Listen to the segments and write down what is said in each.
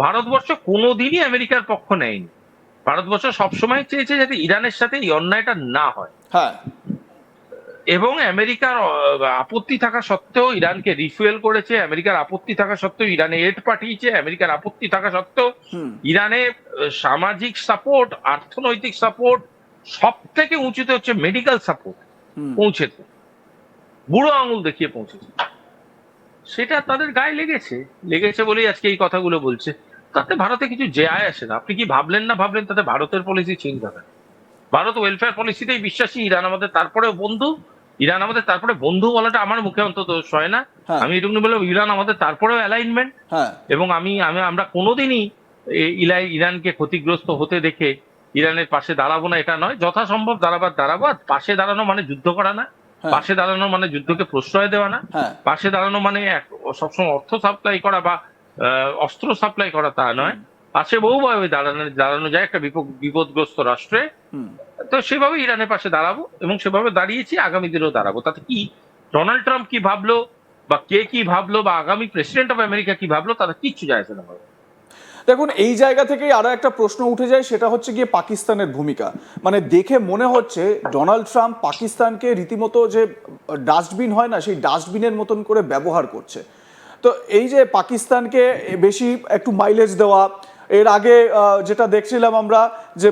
ভারতবর্ষ কোনোদিনই আমেরিকার পক্ষ নেয়নি। ভারতবর্ষ সবসময় চেয়েছে যাতে ইরানের সাথে এই অন্যায়টা না হয়, হ্যাঁ। এবং আমেরিকার আপত্তি থাকা সত্ত্বেও ইরানকে রিফুয়েল করেছে, আমেরিকার আপত্তি থাকা সত্ত্বেও ইরানে এড পাঠিয়েছে, আমেরিকার আপত্তি থাকা সত্ত্বেও হুম। ইরানে সামাজিক সাপোর্ট, অর্থনৈতিক সাপোর্ট, সব থেকে উঁচুতে হচ্ছে মেডিকেল সাপোর্ট হুম। পৌঁছেছে, বুড়ো আঙুল দেখিয়ে পৌঁছেছে। সেটা তাদের গায়ে লেগেছে, লেগেছে বলেই আজকে এই কথাগুলো বলছে। তাতে ভারতে কিছু যায় আসে না। আপনি কি ভাবলেন না ভাবলেন, তাতে ভারতের পলিসি চেঞ্জ হবে না। ভারত ওয়েলফেয়ার পলিসিতেই বিশ্বাসী, ইরান আমাদের তারপরেও বন্ধু। ইরান আমাদের তারপরে বন্ধু বলাটা আমার মুখে অন্তত সয় না। হ্যাঁ। আমি এটুকু বলবো, ইরান আমাদের তারপরেও অ্যালাইনমেন্ট। হ্যাঁ। এবং আমরা কোনোদিনই ইরানকে ক্ষতিগ্রস্ত হতে দেখে ইরানের পাশে দাঁড়াবো না, এটা নয়। যথাসম্ভব দাঁড়াবো। আর পাশে দাঁড়ানো মানে যুদ্ধ করা না, হ্যাঁ। পাশে দাঁড়ানো মানে যুদ্ধকে প্রশ্রয় দেওয়া না, হ্যাঁ। পাশে দাঁড়ানো মানে সবসময় অর্থ সাপ্লাই করা বা অস্ত্র সাপ্লাই করা তা নয়। পাশে বহুভাবে দাঁড়ানো যায় একটা বিপদগ্রস্ত রাষ্ট্রে। হুম। তো সেভাবে ইরানের পাশে দাঁড়াবো, এবং সেভাবে দাঁড়িয়েছি, আগামী দিনেও দাঁড়াবো। তাতে কি ডোনাল্ড ট্রাম্প কি ভাবলো বা কে কি ভাবলো বা আগামী প্রেসিডেন্ট অফ আমেরিকা কি ভাবলো, তাতে কিচ্ছু যায় আসে না। দেখুন, এই জায়গা থেকেই আরো একটা প্রশ্ন উঠে যায়, সেটা হচ্ছে গিয়ে পাকিস্তানের ভূমিকা। মানে দেখে মনে হচ্ছে ডোনাল্ড ট্রাম্প পাকিস্তানকে রীতিমতো যে ডাস্টবিন হয় না, সেই ডাস্টবিনের মতন করে ব্যবহার করছে। তো এই যে পাকিস্তানকে বেশি একটু মাইলেজ দেওয়া, এর আগে যেটা দেখছিলাম আমরা যে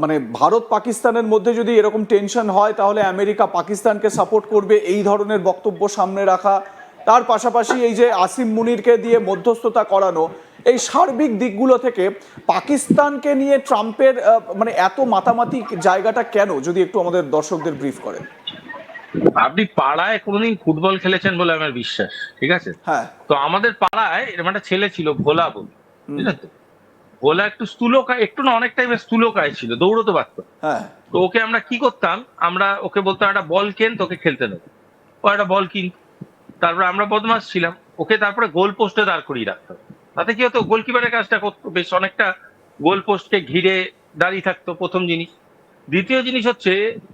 মানে ভারত পাকিস্তানের মধ্যে যদি এরকম টেনশন হয় তাহলে আমেরিকা পাকিস্তানকে সাপোর্ট করবে, এই ধরনের বক্তব্য সামনে রাখা, তার পাশাপাশি এই যে আসিম মুনিরকে দিয়ে মধ্যস্থতা করানো, এই সার্বিক দিকগুলো থেকে পাকিস্তানকে নিয়ে ট্রাম্পের মানে এত মাতামাতি জায়গাটা কেন, যদি একটু আমাদের দর্শকদের ব্রিফ করেন। আপনি পাড়ায় কোনোদিন ফুটবল খেলেছেন বলে আমার বিশ্বাস, ঠিক আছে? হ্যাঁ। তো আমাদের পাড়ায় এরকম একটা ছেলে ছিল, ভোলা বলে, ঠিক আছে? ভোলা একটু স্থূলকায়, একটু না অনেক টাইপের স্থূলকায় ছিল, দৌড়তে পারতো। হ্যাঁ। তো ওকে আমরা কি করতাম, আমরা ওকে বলতাম একটা বল কেন, তোকে খেলতে নেবো। ও একটা বল কিন। তারপরে আমরা বদমাস ছিলাম, ওকে তারপরে গোল পোস্টে দাঁড় করিয়ে রাখতাম। তাতে কি হতো, গোলকিপারের কাজটা করতো, বেশ অনেকটা গোল পোস্টকে ঘিরে দাঁড়িয়ে থাকতো, প্রথম জিনিস। দ্বিতীয় জিনিস হচ্ছে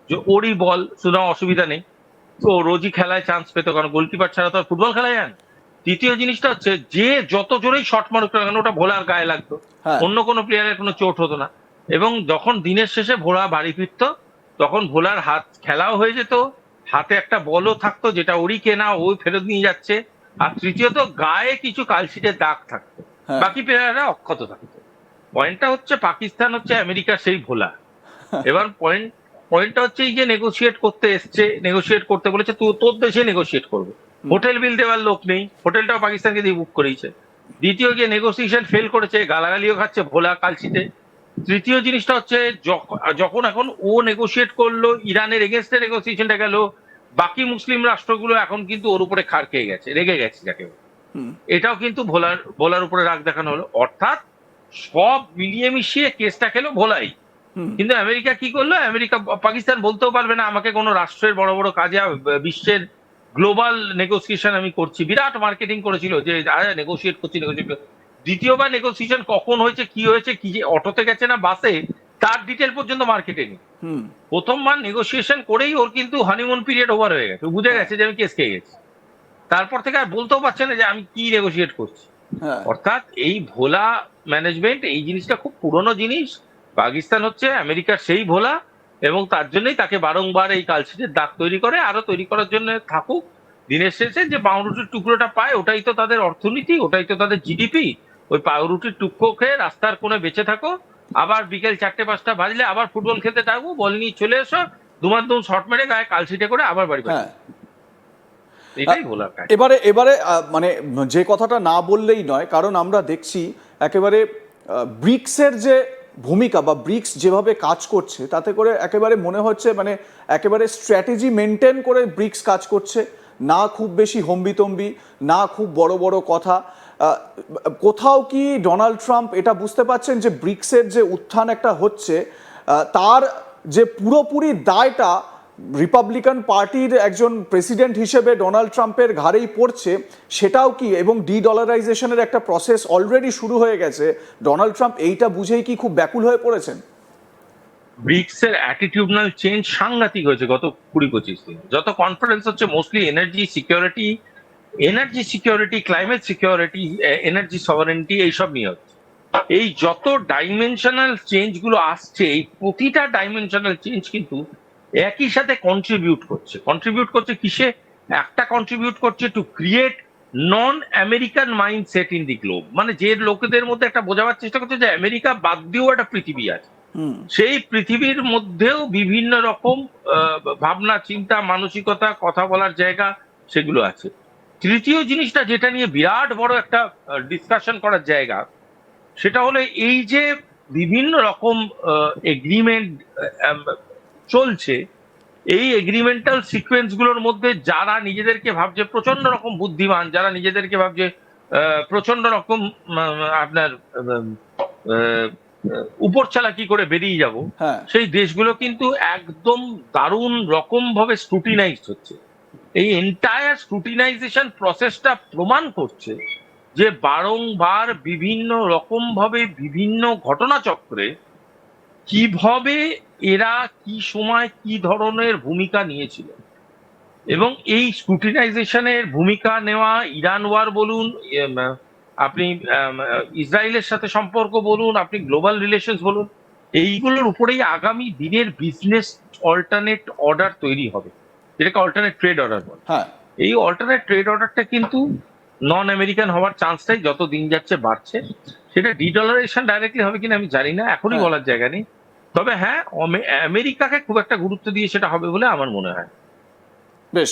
যে ওরই বল, সুতরাং অসুবিধা নেই, তো রোজই খেলায় চান্স পেত, কারণ গোলকিপার ছাড়া তো আর ফুটবল খেলায় যান। তৃতীয় জিনিসটা হচ্ছে যে যত জোরেই শট মারুক না কেন, ওটা ভোলার গায়ে লাগতো, হ্যাঁ। অন্য কোনো প্লেয়ারের কোনো চোট হতো না। এবং যখন দিনের শেষে ভোলা বাড়ি ফিরতো, তখন ভোলার হাত খেলাও হয়ে যেত, হাতে একটা বলও থাকতো যেটা ওরই কেনা, ওই ফেরত নিয়ে যাচ্ছে। আর তৃতীয়ত গায়ে কিছু কালশিটের দাগ থাকতো, হ্যাঁ। বাকি প্লেয়াররা অক্ষত থাকতো। পয়েন্টটা হচ্ছে পাকিস্তান হচ্ছে আমেরিকার সেই ভোলা। এবার পয়েন্টটা হচ্ছে, এই যে নেগোসিয়েট করতে এসছে, নেগোসিয়েট করতে বলেছে, তুই তোর দেশে নেগোসিয়েট করবে, হোটেল বিল দেওয়ার লোক নেই, হোটেলটাও পাকিস্তানকে দিয়ে বুক করেছে। দ্বিতীয়, গিয়ে নেগোসিয়েশন ফেল করেছে, গালাগালিও খাচ্ছে ভোলা কালচিতে। তৃতীয় জিনিসটা হচ্ছে, যখন এখন ও নেগোসিয়েট করলো, ইরানের এগেনস্টে নেগোসিয়েশনটা গেল, বাকি মুসলিম রাষ্ট্রগুলো এখন কিন্তু ওর উপরে খাড় খেয়ে গেছে, রেগে গেছে যাকে বলে। এটাও কিন্তু ভোলার উপরে রাগ দেখানো হলো। অর্থাৎ সব মিলিয়ে মিশিয়ে কেসটা খেলো ভোলাই। কিন্তু আমেরিকা কি করলো, পাকিস্তান বলতেও পারবে না আমাকে কোনো রাষ্ট্রের বড় বড় কাজে, বিশ্বের গ্লোবাল নেগোসিয়েশন আমি করছি, বিরাট মার্কেটিং করেছিল যে নেগোসিয়েট করছি। দ্বিতীয়বার নেগোসিয়েশন কখন হয়েছে, কি হয়েছে, কি যে অটোতে গেছে না বাসে, তার ডিটেল পর্যন্ত মার্কেটে নেই। প্রথমবার নেগোসিয়েশন করেই ওর কিন্তু হানিমুন পিরিয়ড ওভার হয়ে গেছে, বুঝে গেছে যে আমি কেস খেয়ে গেছি। তারপর থেকে আর বলতেও পারছে না যে আমি কি নেগোসিয়েট করছি। অর্থাৎ এই ভোলা ম্যানেজমেন্ট, এই জিনিসটা খুব পুরনো জিনিস। পাকিস্তান হচ্ছে আমেরিকার সেই ভোলা, এবং তার জন্যই তাকে বারংবার এই কালশিটের দাগ তৈরি করে, আরো তৈরি করার জন্য থাকুক। দিনের শেষে যে পাউরুটির টুকরোটা পায়, ওটাই তো তাদের অর্থনীতি, ওটাই তো তাদের জিডিপি। ওই পাউরুটির টুকরো খেয়ে রাস্তার কোণে বেঁচে থাকো, আবার বিকেল 4টে-5টা বাজলে আবার ফুটবল খেলতে থাকবো, বল নিয়ে চলে এসো, দুম শট মেরে গায়ে কালশিটে করে আবার বাড়ি বাড়ি। এটাই ভোলার কাজ। এবারে এবারে মানে যে কথাটা না বললেই নয়, কারণ আমরা দেখছি একেবারে ব্রিক্সের যে ভূমিকা বা ব্রিক্স যেভাবে কাজ করছে, তাতে করে একেবারে মনে হচ্ছে মানে একেবারে স্ট্র্যাটেজি মেনটেন করে ব্রিক্স কাজ করছে, না খুব বেশি হম্বিতম্বি, না খুব বড় বড় কথা। কোথাও কি ডোনাল্ড ট্রাম্প এটা বুঝতে পারছেন যে ব্রিক্সের যে উত্থান একটা হচ্ছে, তার যে পুরোপুরি দায়টা রিপাবলিকান পার্টির একজন প্রেসিডেন্ট হিসেবে ডোনাল্ড ট্রাম্পের ঘাড়েই পড়ছে, সেটাও কি, এবং ডলারাইজেশনের একটা প্রসেস অলরেডি শুরু হয়ে গেছে, ডোনাল্ড ট্রাম্প এইটা বুঝেই কি খুব ব্যাকুল হয়ে পড়েছেন? ব্রিক্সের অ্যাটিটিউডনাল চেঞ্জ সাংঘাতিক হয়েছে গত 20-25 দিন। যত কনফারেন্স হচ্ছে mostly energy security, climate security, energy sovereignty, এইসব নিয়ে হচ্ছে। এই যত ডাইমেনশনাল চেঞ্জ গুলো আসছে, এই প্রতিটা ডাইমেনশনাল চেঞ্জ কিন্তু একই সাথে কন্ট্রিবিউট করছে কিসে? একটা কন্ট্রিবিউট করছে to create non American mindset in the globe. মানে যে লোকেদের মধ্যে একটা বোঝাবার চেষ্টা করছে যে আমেরিকা বাদ দিয়েও একটা পৃথিবী আছে, সেই পৃথিবীর মধ্যেও বিভিন্ন রকম ভাবনা চিন্তা মানসিকতা কথা বলার জায়গা সেগুলো আছে। তৃতীয় জিনিসটা যেটা নিয়ে বিরাট বড় একটা ডিসকাশন করার জায়গা, সেটা হলো এই যে বিভিন্ন রকম এগ্রিমেন্ট চলছে, এই এগ্রিমেন্টাল সিকোয়েন্স গুলোর মধ্যে যারা নিজেদেরকে ভাবছে প্রচন্ড রকম বুদ্ধিমান, যারা নিজেদেরকে ভাবছে প্রচন্ড রকম আপনার উপর চালাকি করে বেরিয়ে যাব, হ্যাঁ, সেই দেশগুলো কিন্তু একদম দারুণ রকম ভাবে স্ক্রুটিনাইজড হচ্ছে। এই এন্টায়ার স্ক্রুটিনাইজেশন প্রসেসটা প্রমাণ করছে যে বারংবার বিভিন্ন রকম ভাবে বিভিন্ন ঘটনাচক্রে কিভাবে এরা কি সময় কি ধরনের ভূমিকা নিয়েছিল, এবং এই স্ক্রুটিনাইজেশনের ভূমিকা নেওয়া, ইরান ওয়ার বলুন, আপনি ইসরায়েলের সাথে সম্পর্ক বলুন, আপনি গ্লোবাল রিলেশনস বলুন, এইগুলোর উপরেই আগামী দিনের বিজনেস অল্টারনেট অর্ডার তৈরি হবে, যেটাকে অল্টারনেট ট্রেড অর্ডার বলে। হ্যাঁ, এই অল্টারনেট ট্রেড অর্ডারটা কিন্তু নন আমেরিকান হওয়ার চান্সটাই যত দিন যাচ্ছে বাড়ছে। সেটা ডিডলারেশন ডাইরেক্টলি হবে কিনা আমি জানি না, এখনই হ্যাঁ। বলার জায়গা নেই। তবে হ্যাঁ, আমেরিকাকে খুব একটা গুরুত্ব দিয়ে সেটা হবে বলে আমার মনে হয়। বেশ,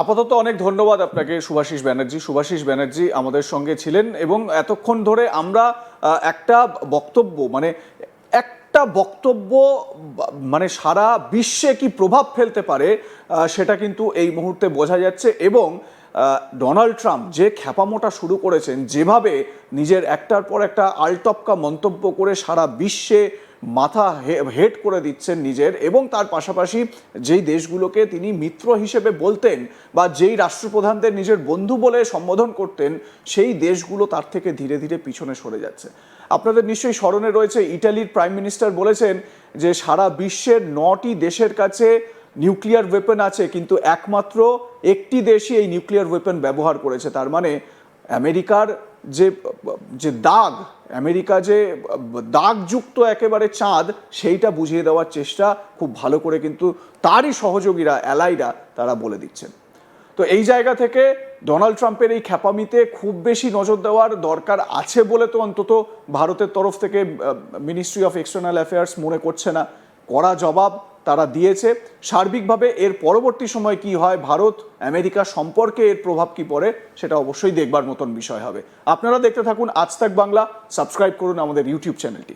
আপাতত অনেক ধন্যবাদ আপনাকে শুভাশিস ব্যানার্জি আমাদের সঙ্গে ছিলেন, এবং এতক্ষণ ধরে আমরা একটা বক্তব্য মানে সারা বিশ্বে কি প্রভাব ফেলতে পারে সেটা কিন্তু এই মুহূর্তে বোঝা যাচ্ছে। এবং ডোনাল্ড ট্রাম্প যে খ্যাপামোটা শুরু করেছেন, যেভাবে নিজের একটার পর একটা আলটপকা মন্তব্য করে সারা বিশ্বে মাথা হেট করে দিচ্ছেন নিজের, এবং তার পাশাপাশি যেই দেশগুলোকে তিনি মিত্র হিসেবে বলতেন বা যেই রাষ্ট্রপ্রধানদের নিজের বন্ধু বলে সম্বোধন করতেন, সেই দেশগুলো তার থেকে ধীরে ধীরে পিছনে সরে যাচ্ছে। আপনাদের নিশ্চয়ই স্মরণে রয়েছে, ইটালির প্রাইম মিনিস্টার বলেছেন যে সারা বিশ্বের 9টি দেশের কাছে নিউক্লিয়ার ওয়েপন আছে, কিন্তু একমাত্র একটি দেশই এই নিউক্লিয়ার ওয়েপন ব্যবহার করেছে। তার মানে আমেরিকার যে যে দাগ, আমেরিকা যে দাগযুক্ত একেবারে চাঁদ, সেইটা বুঝিয়ে দেওয়ার চেষ্টা খুব ভালো করে কিন্তু তারই সহযোগীরা, অ্যালাইরা, তারা বলে দিচ্ছেন। তো এই জায়গা থেকে ডোনাল্ড ট্রাম্পের এই খ্যাপামিতে খুব বেশি নজর দেওয়ার দরকার আছে বলে তো অন্তত ভারতের তরফ থেকে মিনিস্ট্রি অফ এক্সটার্নাল অ্যাফেয়ার্স মনে করছে না। কড়া জবাব তারা দিয়েছে। সার্বিকভাবে এর পরবর্তী সময় কি হয়, ভারত আমেরিকা সম্পর্কে এর প্রভাব কি পড়ে, সেটা অবশ্যই দেখবার মতন বিষয় হবে। আপনারা দেখতে থাকুন আজ তাক বাংলা, সাবস্ক্রাইব করুন আমাদের ইউটিউব চ্যানেলটি।